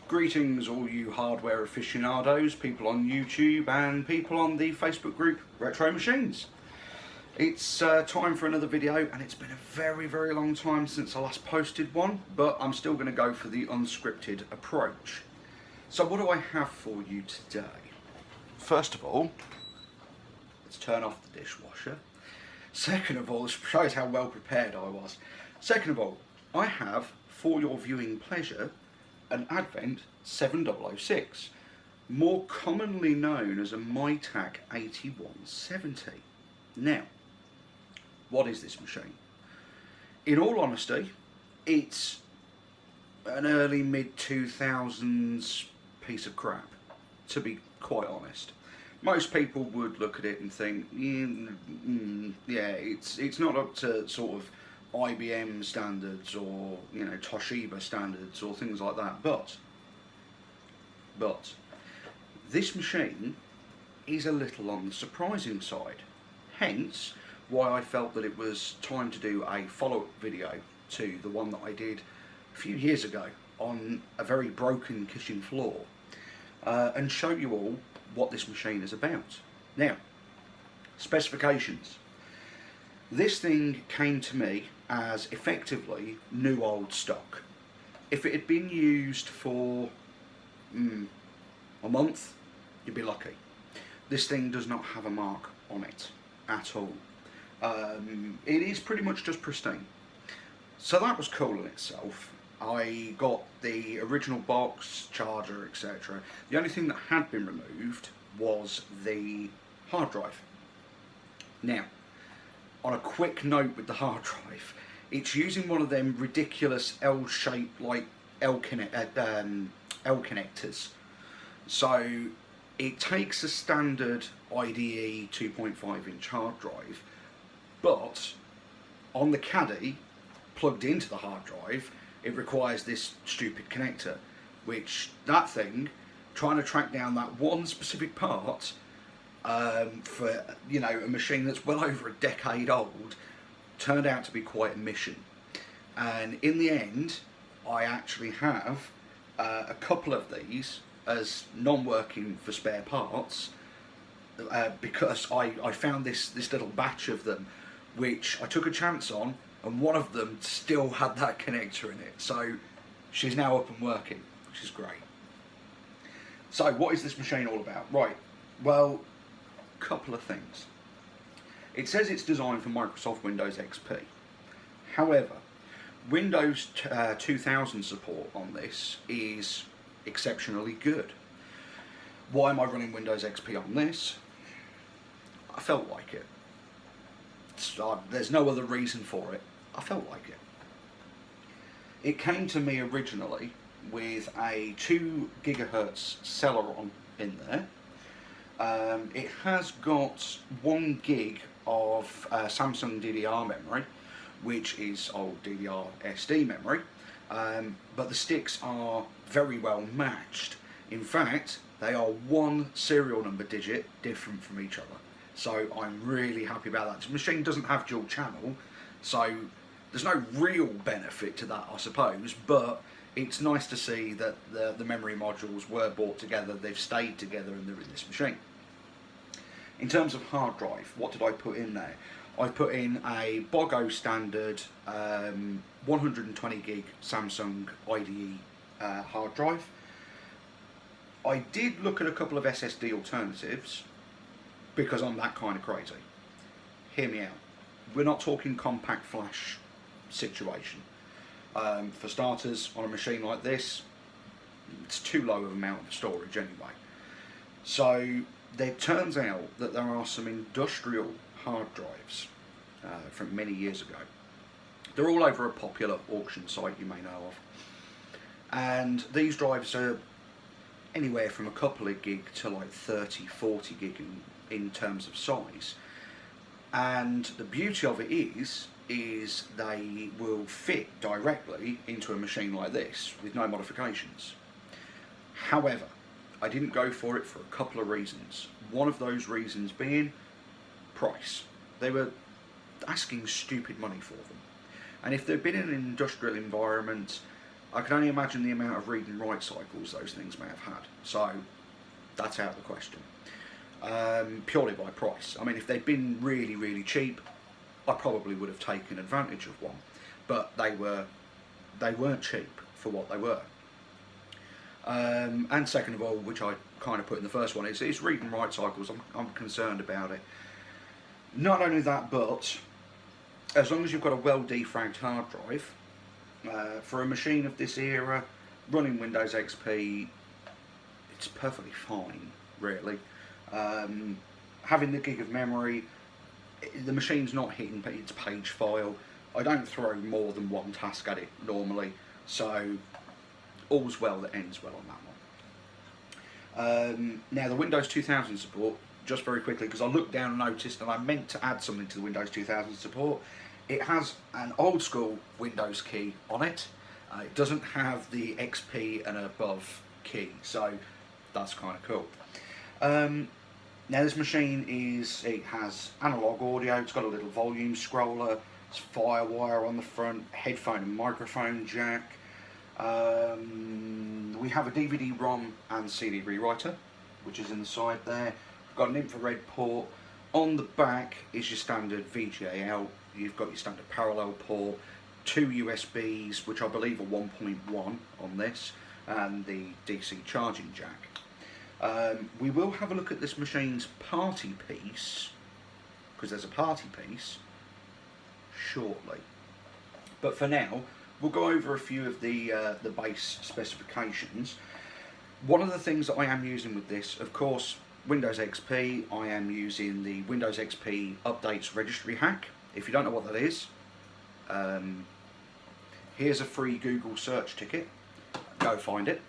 Greetings all you hardware aficionados, people on YouTube and people on the Facebook group Retro Machines. It's time for another video, and it's been a very long time since I last posted one, but I'm still going to go for the unscripted approach. So what do I have for you today? First of all, let's turn off the dishwasher. Second of all, this shows how well prepared I was. Second of all, I have, for your viewing pleasure, an Advent 7006, more commonly known as a Mitac 8170. Now, what is this machine? In all honesty, it's an early mid-2000s piece of crap, to be quite honest. Most people would look at it and think, yeah, it's not up to sort of IBM standards or, you know, Toshiba standards or things like that, but this machine is a little on the surprising side, hence why I felt that it was time to do a follow-up video to the one that I did a few years ago on a very broken kitchen floor, and show you all what this machine is about. Now, specifications. This thing came to me as effectively new old stock. If it had been used for a month, you'd be lucky. This thing does not have a mark on it at all. It is pretty much just pristine. So that was cool in itself. I got the original box, charger, etc. The only thing that had been removed was the hard drive. Now, on a quick note with the hard drive, it's using one of them ridiculous L-shaped, like L connectors. So it takes a standard IDE 2.5 inch hard drive, but on the caddy plugged into the hard drive, it requires this stupid connector, which that thing, trying to track down that one specific part for, you know, a machine that's well over a decade old, turned out to be quite a mission. And in the end, I actually have a couple of these as non-working for spare parts, because I found this little batch of them which I took a chance on, and one of them still had that connector in it, so she's now up and working, which is great. So what is this machine all about? Right, well, couple of things. It says it's designed for Microsoft Windows XP. However, Windows 2000 support on this is exceptionally good. Why am I running Windows XP on this? I felt like it. There's no other reason for it. I felt like it. It came to me originally with a 2 gigahertz Celeron in there. It has got 1 gig of Samsung DDR memory, which is old DDR SD memory, but the sticks are very well matched. In fact, they are 1 serial number digit different from each other. So I'm really happy about that. This machine doesn't have dual channel, so there's no real benefit to that, I suppose, but it's nice to see that the memory modules were bought together, they've stayed together, and they're in this machine. In terms of hard drive, what did I put in there? I put in a Bogo standard 120 gig Samsung IDE hard drive. I did look at a couple of SSD alternatives because I'm that kind of crazy. Hear me out. We're not talking compact flash situation. For starters, on a machine like this, it's too low of amount of storage anyway. So it turns out that there are some industrial hard drives from many years ago. They're all over a popular auction site you may know of. And these drives are anywhere from a couple of gig to like 30, 40 gig in terms of size. And the beauty of it is they will fit directly into a machine like this with no modifications. However, I didn't go for it for a couple of reasons. One of those reasons being price. They were asking stupid money for them. And if they've been in an industrial environment, I can only imagine the amount of read and write cycles those things may have had. So that's out of the question. Purely by price. I mean, if they'd been really, really cheap, I probably would have taken advantage of one. But they weren't cheap for what they were. And second of all, which I kind of put in the first one, is read and write cycles. I'm concerned about it. Not only that, but as long as you've got a well defragged hard drive, for a machine of this era, running Windows XP, it's perfectly fine, really. Having the gig of memory, the machine's not hitting its page file. I don't throw more than one task at it normally, so all's well that ends well on that one. Now the Windows 2000 support, just very quickly, because I looked down and noticed, and I meant to add something to the Windows 2000 support. It has an old school Windows key on it. It doesn't have the XP and above key, so that's kind of cool. Now this machine it has analog audio, it's got a little volume scroller, it's Firewire on the front, headphone and microphone jack. We have a DVD-ROM and CD rewriter, which is in the side there. We've got an infrared port. On the back is your standard VGA out. You've got your standard parallel port, 2 USBs, which I believe are 1.1 on this, and the DC charging jack. We will have a look at this machine's party piece, because there's a party piece, shortly. But for now, we'll go over a few of the base specifications. One of the things that I am using with this, of course, Windows XP, I am using the Windows XP Updates Registry Hack. If you don't know what that is, here's a free Google search ticket. Go find it.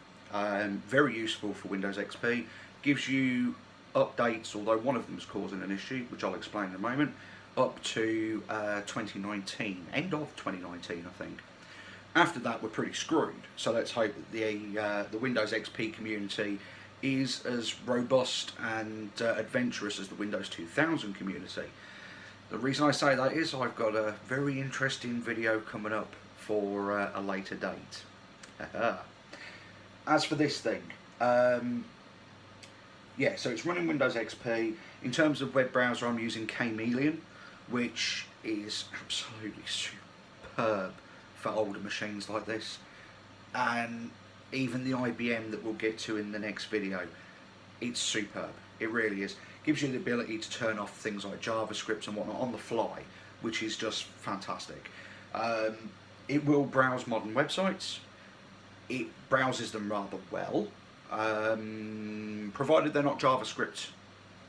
Very useful for Windows XP. Gives you updates, although one of them is causing an issue, which I'll explain in a moment, up to 2019, end of 2019, I think. After that, we're pretty screwed. So let's hope that the Windows XP community is as robust and adventurous as the Windows 2000 community. The reason I say that is I've got a very interesting video coming up for a later date. As for this thing, yeah, so it's running Windows XP. In terms of web browser, I'm using Chameleon, which is absolutely superb for older machines like this, and even the IBM that we'll get to in the next video, it's superb. It really is. Gives you the ability to turn off things like JavaScript and whatnot on the fly, which is just fantastic. It will browse modern websites. It browses them rather well, provided they're not JavaScript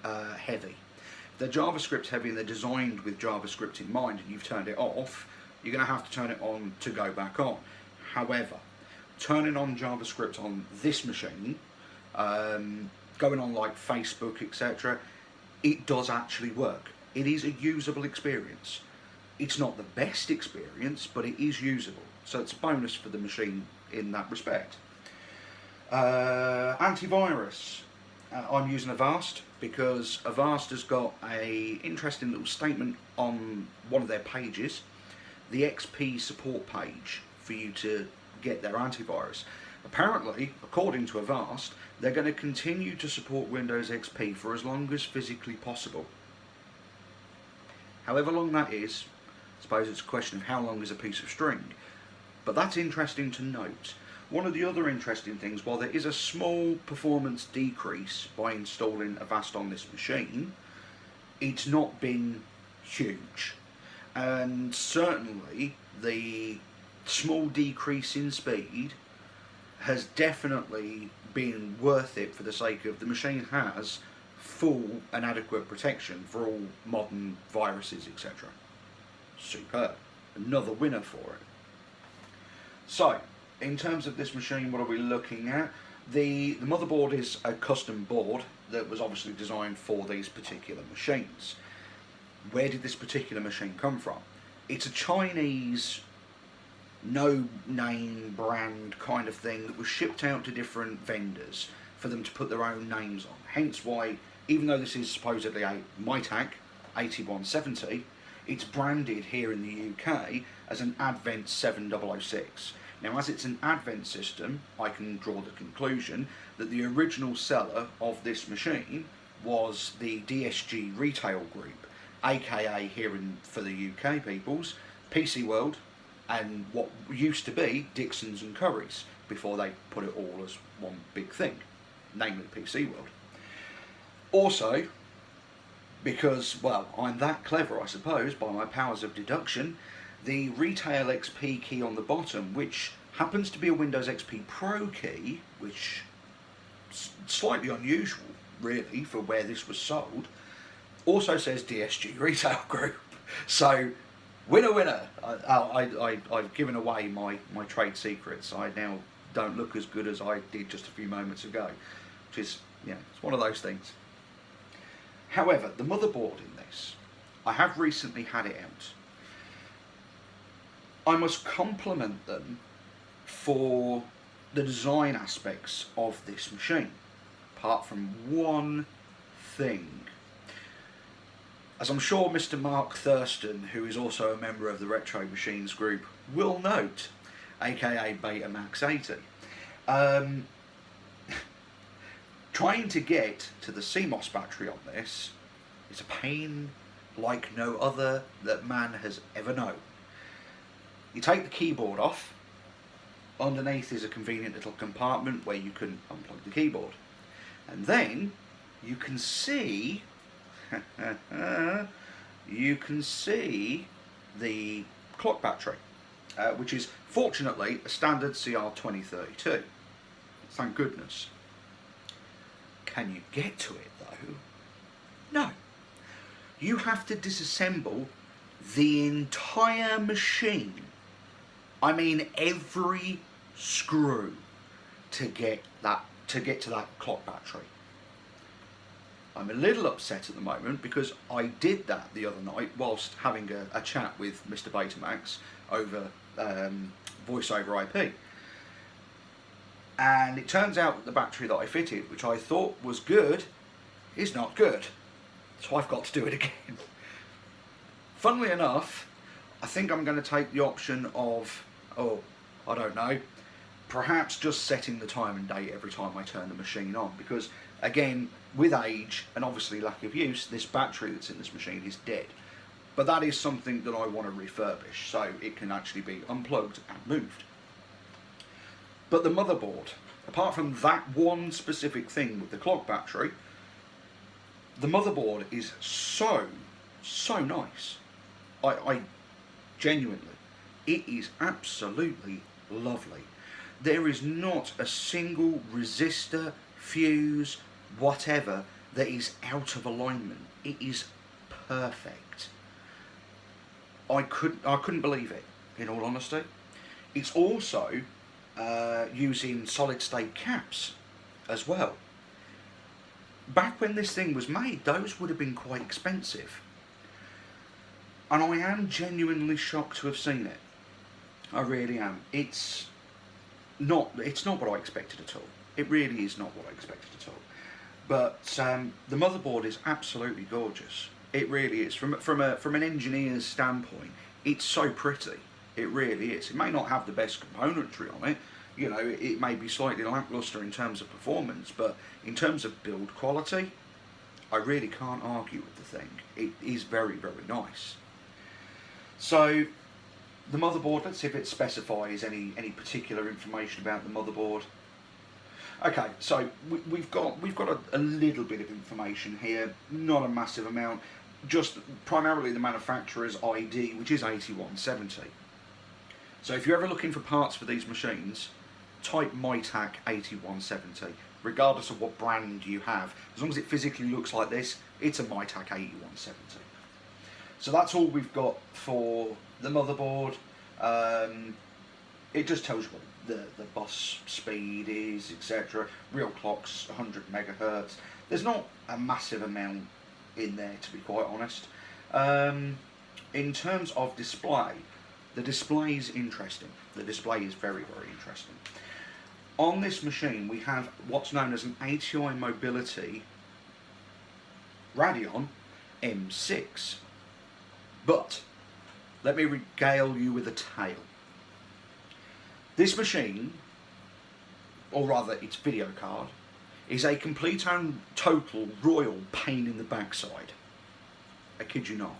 heavy. If they're JavaScript heavy and they're designed with JavaScript in mind and you've turned it off, you're going to have to turn it on to go back on. However, turning on JavaScript on this machine, going on like Facebook, etc., it does actually work. It is a usable experience. It's not the best experience, but it is usable. So it's a bonus for the machine in that respect. Antivirus. I'm using Avast because Avast has got a interesting little statement on one of their pages, the XP support page, for you to get their antivirus. Apparently, according to Avast, they're going to continue to support Windows XP for as long as physically possible. However long that is, I suppose it's a question of how long is a piece of string. But that's interesting to note. One of the other interesting things, while there is a small performance decrease by installing Avast on this machine, it's not been huge. And certainly the small decrease in speed has definitely been worth it for the sake of the machine has full and adequate protection for all modern viruses, etc. Superb. Another winner for it. So, in terms of this machine, what are we looking at? The motherboard is a custom board that was obviously designed for these particular machines. Where did this particular machine come from? It's a Chinese no-name brand kind of thing that was shipped out to different vendors for them to put their own names on. Hence why, even though this is supposedly a Mitac 8170, it's branded here in the UK as an Advent 7006. Now, as it's an Advent system, I can draw the conclusion that the original seller of this machine was the DSG Retail Group, aka for the UK peoples, PC World, and what used to be Dixons and Currys, before they put it all as one big thing, namely PC World. Also, because, well, I'm that clever, I suppose, by my powers of deduction, the Retail XP key on the bottom, which happens to be a Windows XP Pro key, which is slightly unusual, really, for where this was sold, also says DSG Retail Group. So, winner, winner. I've given away my trade secrets. I now don't look as good as I did just a few moments ago, which is, it's one of those things. However, the motherboard in this, I have recently had it out. I must compliment them for the design aspects of this machine, apart from one thing. As I'm sure Mr. Mark Thurston, who is also a member of the Retro Machines group, will note, aka Betamax 80, trying to get to the CMOS battery on this is a pain like no other that man has ever known. You take the keyboard off, underneath is a convenient little compartment where you can unplug the keyboard. And then you can see the clock battery, which is fortunately a standard CR2032. Thank goodness. Can you get to it though? No. You have to disassemble the entire machine. I mean every screw to get to that clock battery. I'm a little upset at the moment because I did that the other night whilst having a chat with Mr. Betamax over voice over IP. And it turns out that the battery that I fitted, which I thought was good, is not good. So I've got to do it again. Funnily enough, I think I'm going to take the option of, I don't know, perhaps just setting the time and date every time I turn the machine on, because again, with age and obviously lack of use, this battery that's in this machine is dead. But that is something that I want to refurbish, so it can actually be unplugged and moved. But the motherboard, apart from that one specific thing with the clock battery, the motherboard is so nice. I genuinely, it is absolutely lovely. There is not a single resistor, fuse, whatever that is out of alignment. It is perfect. I couldn't believe it, in all honesty. It's also using solid state caps as well. Back when this thing was made, those would have been quite expensive. And I am genuinely shocked to have seen it. I really am. It's not what I expected at all. It really is not what I expected at all. But the motherboard is absolutely gorgeous. It really is. From an engineer's standpoint, it's so pretty. It really is. It may not have the best componentry on it. It may be slightly lackluster in terms of performance, but in terms of build quality, I really can't argue with the thing. It is very, very nice. So, the motherboard, let's see if it specifies any particular information about the motherboard. Okay, so we've got a little bit of information here, not a massive amount, just primarily the manufacturer's ID, which is 8170. So if you're ever looking for parts for these machines, type Mitac 8170, regardless of what brand you have. As long as it physically looks like this, it's a Mitac 8170. So that's all we've got for the motherboard. It just tells you what the bus speed is, etc. Real clock's 100 megahertz. There's not a massive amount in there, to be quite honest. In terms of display, the display is interesting. The display is very, very interesting. On this machine, we have what's known as an ATI Mobility Radeon M6. But let me regale you with a tale. This machine, or rather its video card, is a complete and total royal pain in the backside. I kid you not.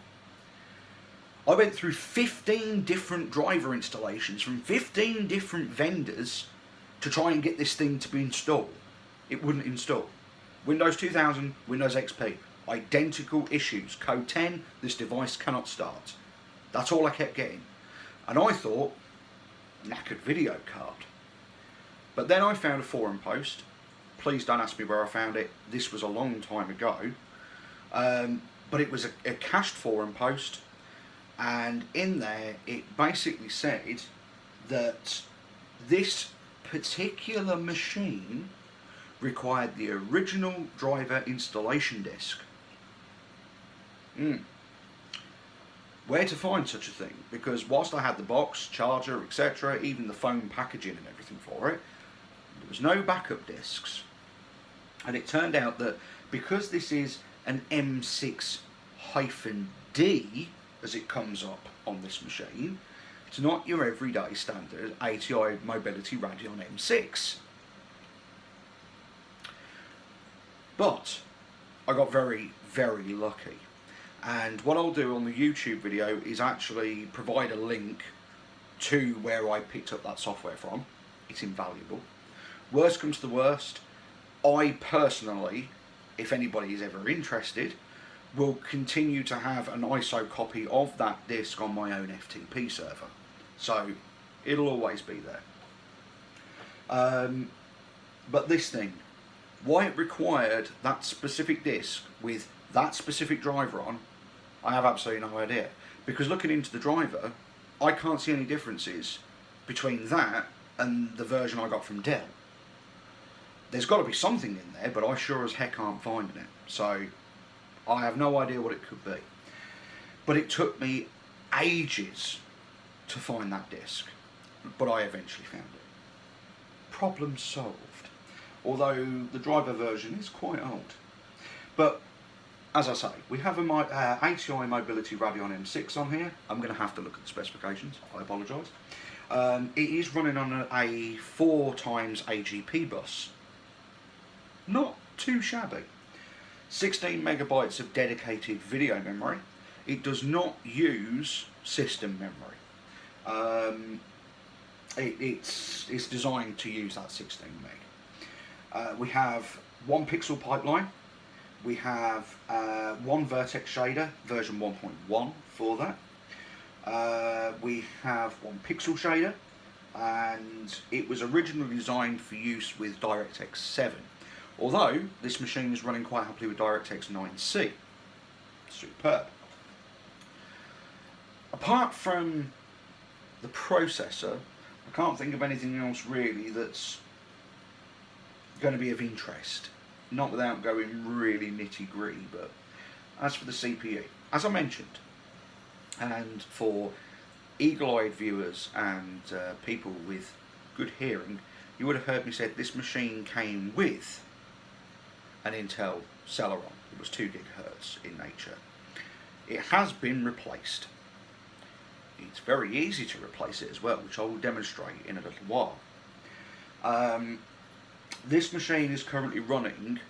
I went through 15 different driver installations from 15 different vendors to try and get this thing to be installed. It wouldn't install. Windows 2000, Windows XP, identical issues. Code 10, this device cannot start. That's all I kept getting. And I thought, knackered video card. But then I found a forum post. Please don't ask me where I found it. This was a long time ago. But it was a cached forum post. And in there, it basically said that this particular machine required the original driver installation disc. Where to find such a thing? Because whilst I had the box, charger, etc., even the phone packaging and everything for it, there was no backup discs. And it turned out that because this is an M6-D, as it comes up on this machine, it's not your everyday standard ATI Mobility Radeon M6. But I got very, very lucky. And what I'll do on the YouTube video is actually provide a link to where I picked up that software from. It's invaluable. Worst comes to the worst, I personally, if anybody is ever interested, will continue to have an ISO copy of that disc on my own FTP server. So it'll always be there. But this thing, why it required that specific disc with that specific driver on, I have absolutely no idea. Because looking into the driver, I can't see any differences between that and the version I got from Dell. There's got to be something in there, but I sure as heck aren't finding it. So I have no idea what it could be. But it took me ages to find that disc, but I eventually found it. Problem solved. Although the driver version is quite old. But as I say, we have a ATI Mobility Radeon M6 on here. I'm going to have to look at the specifications, I apologise. It is running on a 4x AGP bus. Not too shabby. 16 megabytes of dedicated video memory. It does not use system memory. It's designed to use that 16 meg. We have one pixel pipeline. We have one vertex shader, version 1.1 for that. We have one pixel shader, and it was originally designed for use with DirectX 7. Although this machine is running quite happily with DirectX 9C. Superb. Apart from the processor, I can't think of anything else really that's going to be of interest. Not without going really nitty-gritty, but as for the CPU, as I mentioned, and for eagle-eyed viewers and people with good hearing, you would have heard me say this machine came with an Intel Celeron. It was 2 GHz in nature. It has been replaced. It's very easy to replace it as well, which I will demonstrate in a little while. This machine is currently running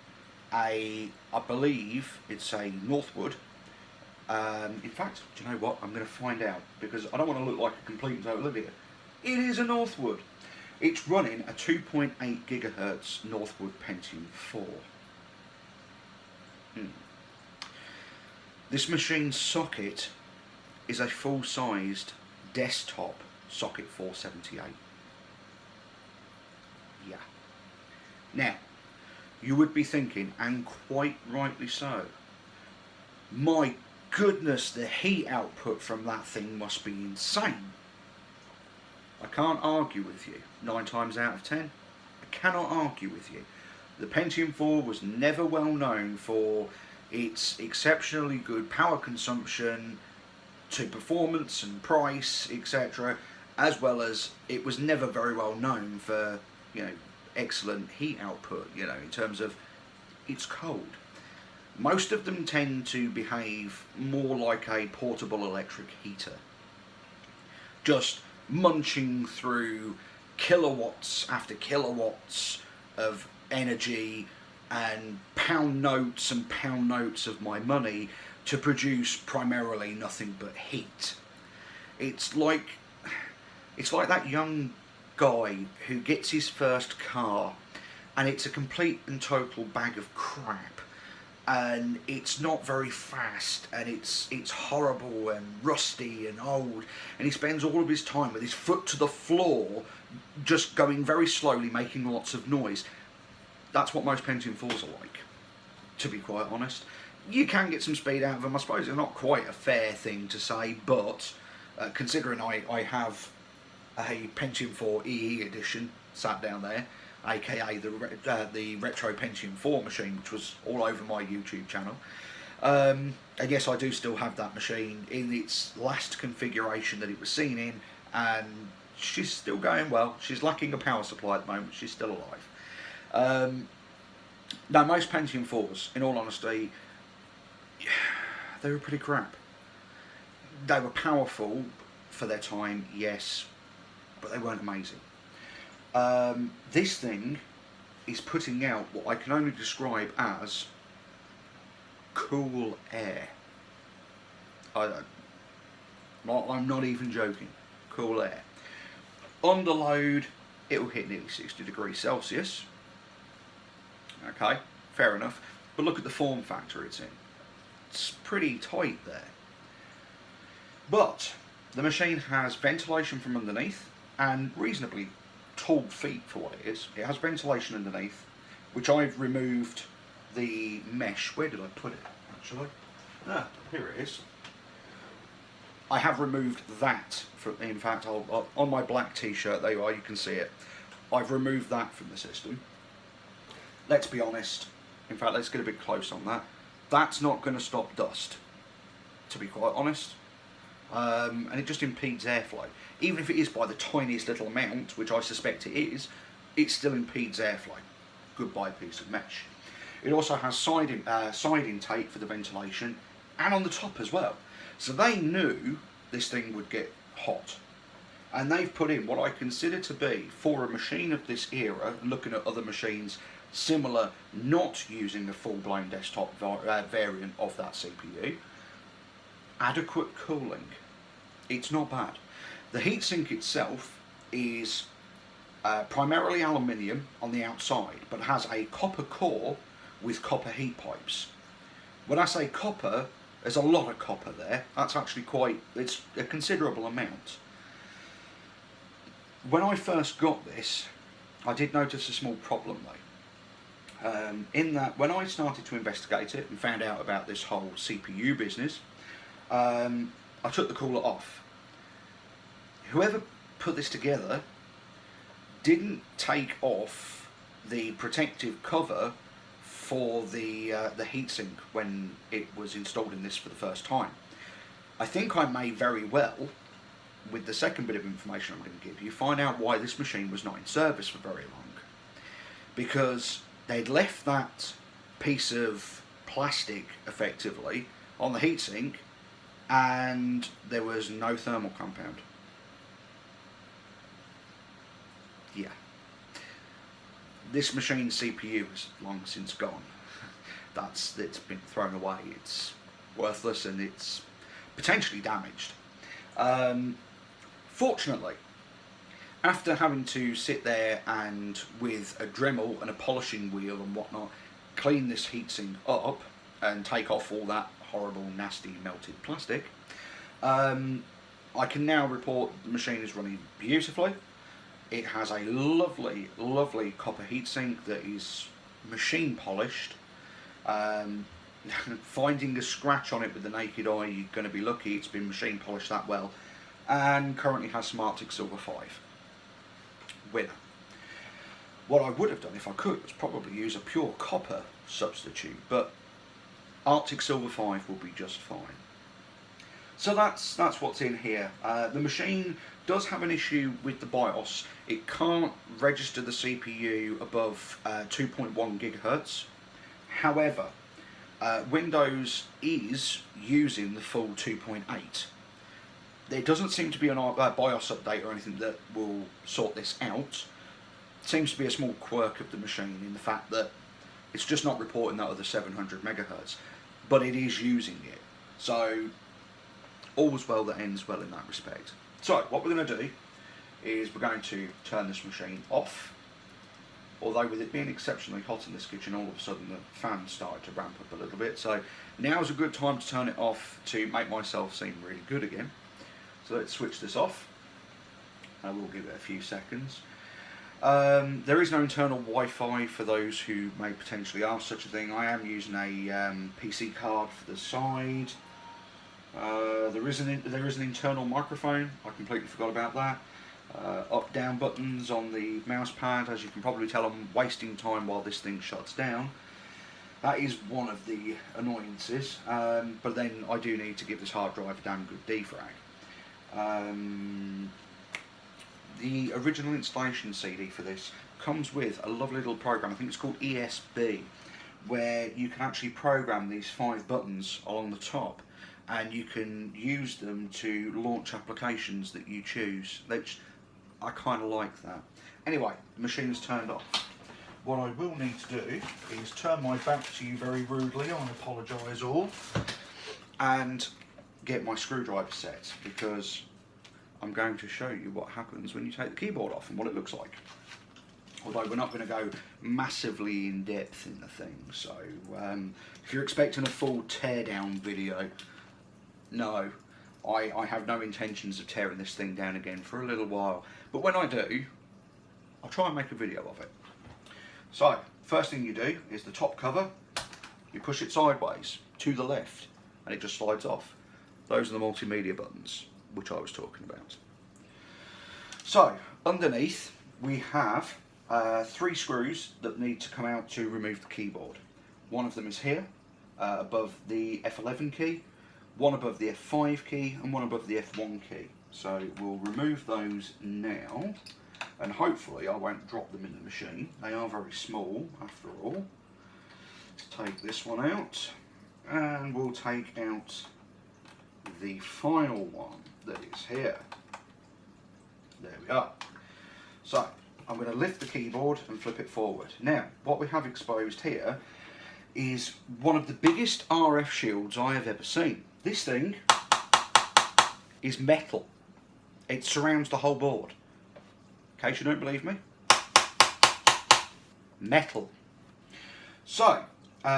I believe it's a Northwood. In fact, do you know what? I'm going to find out, because I don't want to look like a complete and total idiot. It is a Northwood. It's running a 2.8 GHz Northwood Pentium 4. This machine's socket is a full-sized desktop socket 478. Yeah. Now, you would be thinking, and quite rightly so, my goodness, the heat output from that thing must be insane. I can't argue with you. 9 times out of 10, I cannot argue with you. The Pentium 4 was never well known for its exceptionally good power consumption to performance and price, etc., as well as it was never very well known for, excellent heat output, in terms of it's cold. Most of them tend to behave more like a portable electric heater, just munching through kilowatts after kilowatts of energy and pound notes and pound notes of my money to produce primarily nothing but heat. It's like that young guy who gets his first car and it's a complete and total bag of crap, and it's not very fast, and it's horrible and rusty and old, and he spends all of his time with his foot to the floor just going very slowly, making lots of noise. That's what most Pentium 4s are like, to be quite honest. You can get some speed out of them. I suppose it's not quite a fair thing to say, but considering I have a Pentium 4 EE edition sat down there, aka the Retro Pentium 4 machine, which was all over my YouTube channel. And yes, I do still have that machine in its last configuration that it was seen in, and she's still going well. She's lacking a power supply at the moment, she's still alive. Now, most Pentium 4s, in all honesty, they were pretty crap. They were powerful for their time, yes, but they weren't amazing. This thing is putting out what I can only describe as cool air. I'm not even joking. Cool air. Under load, it'll hit nearly 60 degrees Celsius. Okay, fair enough. But look at the form factor it's in. It's pretty tight there. But the machine has ventilation from underneath and reasonably tall feet for what it is. It has ventilation underneath, which I've removed the mesh. Where did I put it, actually? Ah, here it is. I have removed that from, in fact, on my black t-shirt, there you are, you can see it. I've removed that from the system. Let's be honest, in fact, let's get a bit close on that. That's not going to stop dust, to be quite honest. And it just impedes airflow. Even if it is by the tiniest little amount, which I suspect it is, it still impedes airflow. Goodbye piece of mesh. It also has side intake for the ventilation, and on the top as well. So they knew this thing would get hot. And they've put in what I consider to be, for a machine of this era, looking at other machines similar, not using a full-blown desktop variant of that CPU, adequate cooling. It's not bad. The heatsink itself is primarily aluminium on the outside, but has a copper core with copper heat pipes. When I say copper, there's a lot of copper there. That's actually it's a considerable amount. When I first got this, I did notice a small problem though. In that, when I started to investigate it and found out about this whole CPU business, I took the cooler off. Whoever put this together didn't take off the protective cover for the heatsink when it was installed in this for the first time. I think I may very well, with the second bit of information I'm going to give you, find out why this machine was not in service for very long. Because they'd left that piece of plastic, effectively, on the heatsink, and there was no thermal compound. Yeah. This machine's CPU is long since gone. It's been thrown away. It's worthless and it's potentially damaged. Fortunately, after having to sit there and with a Dremel and a polishing wheel and whatnot, clean this heatsink up and take off all that horrible, nasty, melted plastic, I can now report the machine is running beautifully. It has a lovely, lovely copper heatsink that is machine polished. Finding a scratch on it with the naked eye, you're going to be lucky. It's been machine polished that well, and currently has some Arctic Silver 5. Winner. What I would have done if I could was probably use a pure copper substitute, but Arctic Silver 5 will be just fine. So that's what's in here. The machine does have an issue with the BIOS. It can't register the CPU above 2.1 gigahertz. However, Windows is using the full 2.8. There doesn't seem to be an BIOS update or anything that will sort this out. It seems to be a small quirk of the machine in the fact that it's just not reporting that other 700 megahertz, but it is using it. So all's well that ends well in that respect. So what we're going to do is we're going to turn this machine off. Although with it being exceptionally hot in this kitchen, all of a sudden the fan started to ramp up a little bit. So now's a good time to turn it off to make myself seem really good again. So let's switch this off. I will give it a few seconds. There is no internal Wi-Fi for those who may potentially ask such a thing. I am using a PC card for the side. There is an internal microphone. I completely forgot about that. Up-down buttons on the mouse pad. As you can probably tell, I'm wasting time while this thing shuts down. That is one of the annoyances. But then I do need to give this hard drive a damn good defrag. The original installation CD for this comes with a lovely little program. I think it's called ESB, where you can actually program these 5 buttons along the top, and you can use them to launch applications that you choose, which I kind of like that. Anyway, the machine is turned off. What I will need to do is turn my back to you very rudely, I apologise all, and get my screwdriver set, because I'm going to show you what happens when you take the keyboard off and what it looks like. Although we're not going to go massively in depth in the thing, so if you're expecting a full teardown video, no, I have no intentions of tearing this thing down again for a little while. But when I do, I'll try and make a video of it. So, first thing you do is the top cover, you push it sideways to the left and it just slides off. Those are the multimedia buttons which I was talking about. So, underneath we have 3 screws that need to come out to remove the keyboard. One of them is here, above the F11 key, one above the F5 key and one above the F1 key. So we'll remove those now, and hopefully I won't drop them in the machine. They are very small after all. Let's take this one out, and we'll take out the final one that is here. There we are. So I'm going to lift the keyboard and flip it forward. Now what we have exposed here is one of the biggest RF shields I have ever seen. This thing is metal. It surrounds the whole board. In case you don't believe me, metal. So the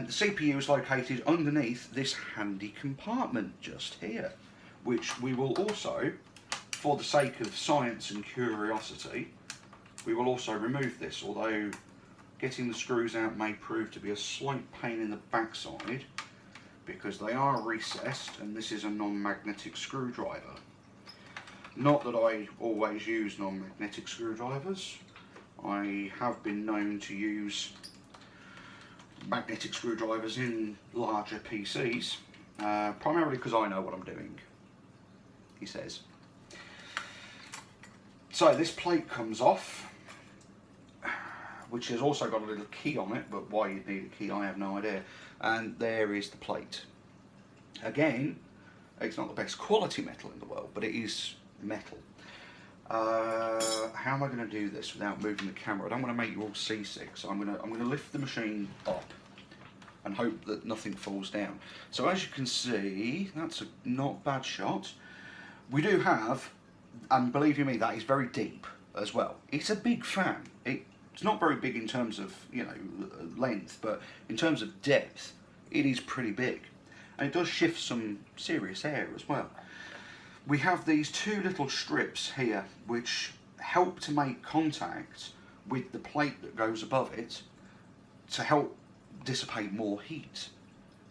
CPU is located underneath this handy compartment just here, which we will also, for the sake of science and curiosity, we will also remove this, although getting the screws out may prove to be a slight pain in the backside because they are recessed and this is a non-magnetic screwdriver. Not that I always use non-magnetic screwdrivers. I have been known to use magnetic screwdrivers in larger PCs, primarily because I know what I'm doing, he says. So this plate comes off, which has also got a little key on it, but why you'd need a key I have no idea. And there is the plate. Again, it's not the best quality metal in the world, but it is metal. How am I going to do this without moving the camera? I don't want to make you all seasick, so I'm going to lift the machine up and hope that nothing falls down. So as you can see, that's a not bad shot. We do have, and believe you me, that is very deep as well. It's a big fan. It's not very big in terms of, you know, length, but in terms of depth, it is pretty big. And it does shift some serious air as well. We have these 2 little strips here which help to make contact with the plate that goes above it to help dissipate more heat,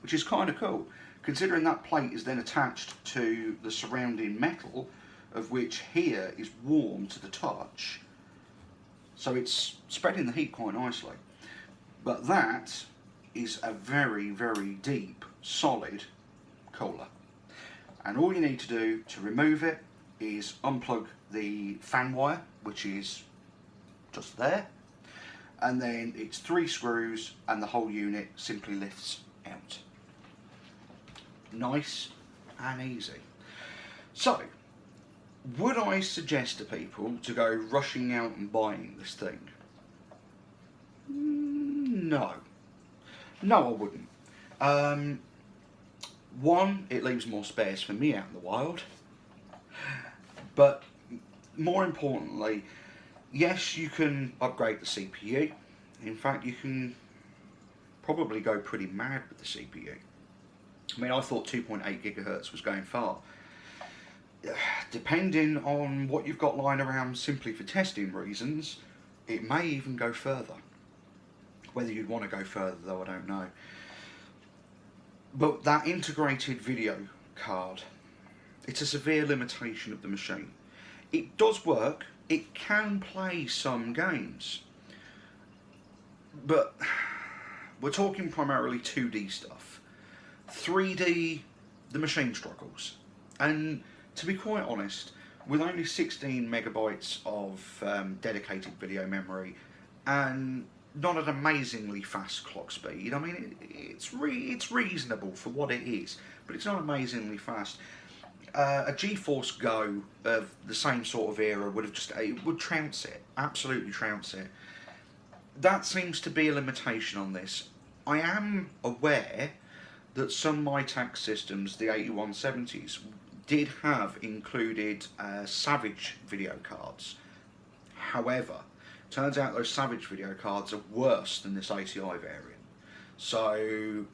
which is kind of cool, considering that plate is then attached to the surrounding metal, of which here is warm to the touch. So it's spreading the heat quite nicely. But that is a very, very deep, solid cooler. And all you need to do to remove it is unplug the fan wire, which is just there. And then it's 3 screws and the whole unit simply lifts out. Nice and easy. So, would I suggest to people to go rushing out and buying this thing? No. No, I wouldn't. One, it leaves more spares for me out in the wild. But more importantly, yes, you can upgrade the CPU. In fact, you can probably go pretty mad with the CPU. I mean, I thought 2.8 gigahertz was going far. Depending on what you've got lying around simply for testing reasons, it may even go further. Whether you'd want to go further though, I don't know. But that integrated video card, it's a severe limitation of the machine. It does work, it can play some games, but we're talking primarily 2D stuff. 3D, the machine struggles. And to be quite honest, with only 16 megabytes of dedicated video memory and not an amazingly fast clock speed, I mean, it's reasonable for what it is, but it's not amazingly fast. A GeForce Go of the same sort of era would have would trounce it, absolutely trounce it. That seems to be a limitation on this. I am aware that some Mitac systems, the 8170s, did have included Savage video cards. However, turns out those Savage video cards are worse than this ATI variant. So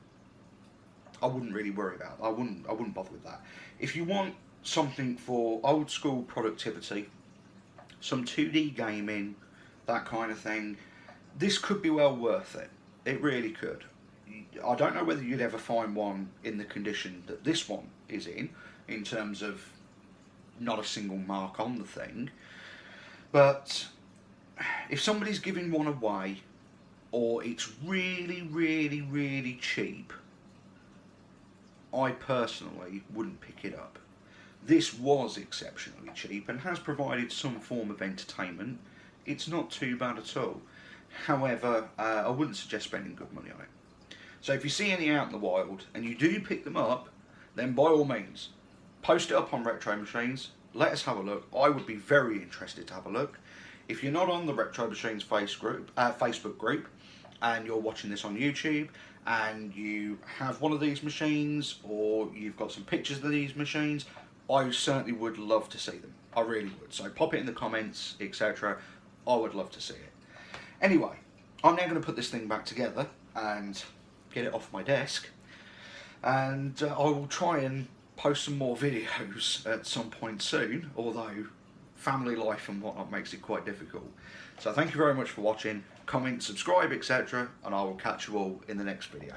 I wouldn't really worry about it. I wouldn't bother with that. If you want something for old school productivity, some 2D gaming, that kind of thing, this could be well worth it. It really could. I don't know whether you'd ever find one in the condition that this one is in terms of not a single mark on the thing. But if somebody's giving one away, or it's really cheap, I personally wouldn't pick it up. This was exceptionally cheap and has provided some form of entertainment. It's not too bad at all. However, I wouldn't suggest spending good money on it. So if you see any out in the wild and you do pick them up, then by all means, post it up on Retro Machines, let us have a look. I would be very interested to have a look. If you're not on the Retro Machines Facebook group and you're watching this on YouTube and you have one of these machines or you've got some pictures of these machines, I certainly would love to see them. I really would. So pop it in the comments, etc. I would love to see it. Anyway, I'm now going to put this thing back together and get it off my desk, and I will try and post some more videos at some point soon, although family life and whatnot makes it quite difficult. So thank you very much for watching, comment, subscribe, etc., and I will catch you all in the next video.